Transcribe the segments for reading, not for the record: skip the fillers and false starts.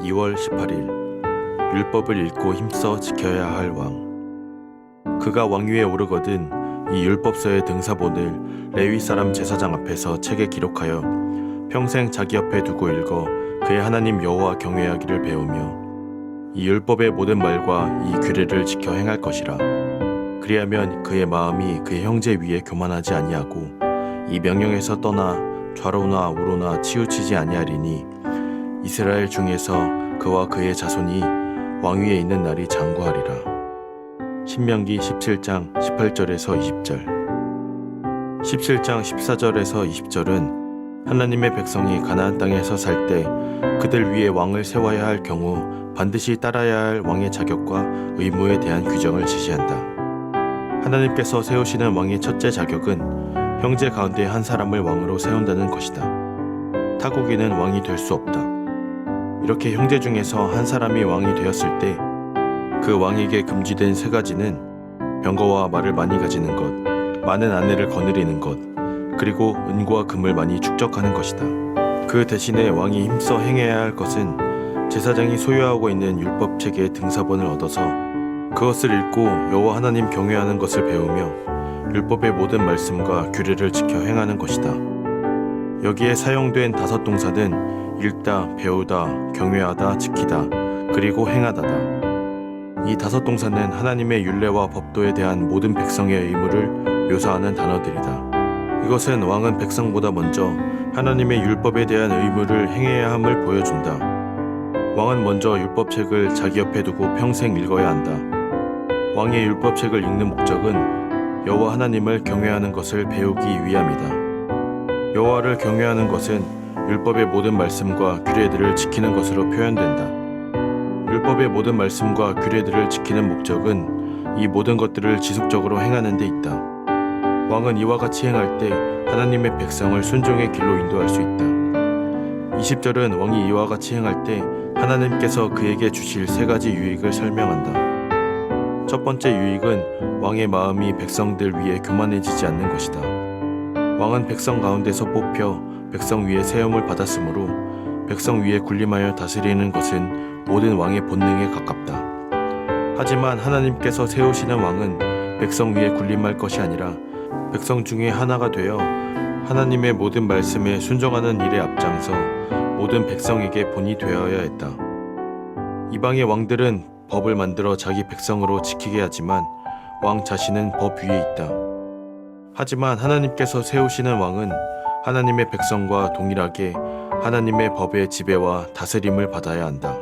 2월 18일 율법을 읽고 힘써 지켜야 할 왕. 그가 왕위에 오르거든 이 율법서의 등사본을 레위 사람 제사장 앞에서 책에 기록하여 평생 자기 옆에 두고 읽어 그의 하나님 여호와 경외하기를 배우며 이 율법의 모든 말과 이 규례를 지켜 행할 것이라. 그리하면 그의 마음이 그의 형제 위에 교만하지 아니하고 이 명령에서 떠나 좌로나 우로나 치우치지 아니하리니 이스라엘 중에서 그와 그의 자손이 왕위에 있는 날이 장구하리라. 신명기 17장 18절에서 20절. 17장 14절에서 20절은 하나님의 백성이 가나안 땅에서 살 때 그들 위에 왕을 세워야 할 경우 반드시 따라야 할 왕의 자격과 의무에 대한 규정을 지시한다. 하나님께서 세우시는 왕의 첫째 자격은 형제 가운데 한 사람을 왕으로 세운다는 것이다. 타국인은 왕이 될 수 없다. 이렇게 형제 중에서 한 사람이 왕이 되었을 때 그 왕에게 금지된 세 가지는 병거와 말을 많이 가지는 것, 많은 아내를 거느리는 것, 그리고 은과 금을 많이 축적하는 것이다. 그 대신에 왕이 힘써 행해야 할 것은 제사장이 소유하고 있는 율법책의 등사본을 얻어서 그것을 읽고 여호와 하나님 경외하는 것을 배우며 율법의 모든 말씀과 규례를 지켜 행하는 것이다. 여기에 사용된 5 동사는 읽다, 배우다, 경외하다, 지키다, 그리고 행하다다. 이 5 동사는 하나님의 율례와 법도에 대한 모든 백성의 의무를 묘사하는 단어들이다. 이것은 왕은 백성보다 먼저 하나님의 율법에 대한 의무를 행해야 함을 보여준다. 왕은 먼저 율법책을 자기 옆에 두고 평생 읽어야 한다. 왕의 율법책을 읽는 목적은 여호와 하나님을 경외하는 것을 배우기 위함이다. 여호와를 경외하는 것은 율법의 모든 말씀과 규례들을 지키는 것으로 표현된다. 율법의 모든 말씀과 규례들을 지키는 목적은 이 모든 것들을 지속적으로 행하는 데 있다. 왕은 이와 같이 행할 때 하나님의 백성을 순종의 길로 인도할 수 있다. 20절은 왕이 이와 같이 행할 때 하나님께서 그에게 주실 3가지 유익을 설명한다. 첫 번째 유익은 왕의 마음이 백성들 위에 교만해지지 않는 것이다. 왕은 백성 가운데서 뽑혀 백성 위에 세움을 받았으므로 백성 위에 군림하여 다스리는 것은 모든 왕의 본능에 가깝다. 하지만 하나님께서 세우시는 왕은 백성 위에 군림할 것이 아니라 백성 중에 하나가 되어 하나님의 모든 말씀에 순종하는 일에 앞장서 모든 백성에게 본이 되어야 했다. 이방의 왕들은 법을 만들어 자기 백성으로 지키게 하지만 왕 자신은 법 위에 있다. 하지만 하나님께서 세우시는 왕은 하나님의 백성과 동일하게 하나님의 법의 지배와 다스림을 받아야 한다.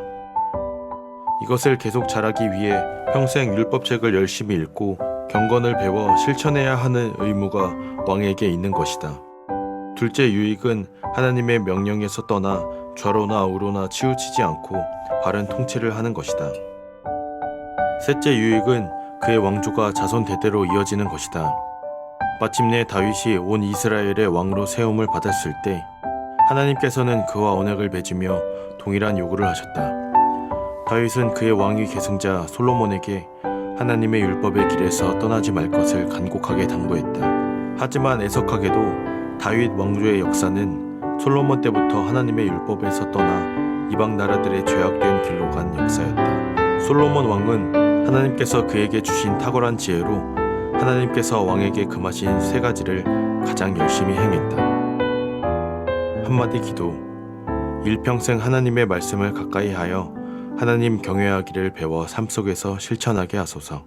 이것을 계속 잘하기 위해 평생 율법책을 열심히 읽고 경건을 배워 실천해야 하는 의무가 왕에게 있는 것이다. 둘째 유익은 하나님의 명령에서 떠나 좌로나 우로나 치우치지 않고 바른 통치를 하는 것이다. 셋째 유익은 그의 왕조가 자손 대대로 이어지는 것이다. 마침내 다윗이 온 이스라엘의 왕으로 세움을 받았을 때 하나님께서는 그와 언약을 맺으며 동일한 요구를 하셨다. 다윗은 그의 왕위 계승자 솔로몬에게 하나님의 율법의 길에서 떠나지 말 것을 간곡하게 당부했다. 하지만 애석하게도 다윗 왕조의 역사는 솔로몬 때부터 하나님의 율법에서 떠나 이방 나라들의 죄악된 길로 간 역사였다. 솔로몬 왕은 하나님께서 그에게 주신 탁월한 지혜로 하나님께서 왕에게 금하신 3가지를 가장 열심히 행했다. 한마디 기도. 일평생 하나님의 말씀을 가까이 하여 하나님 경외하기를 배워 삶 속에서 실천하게 하소서.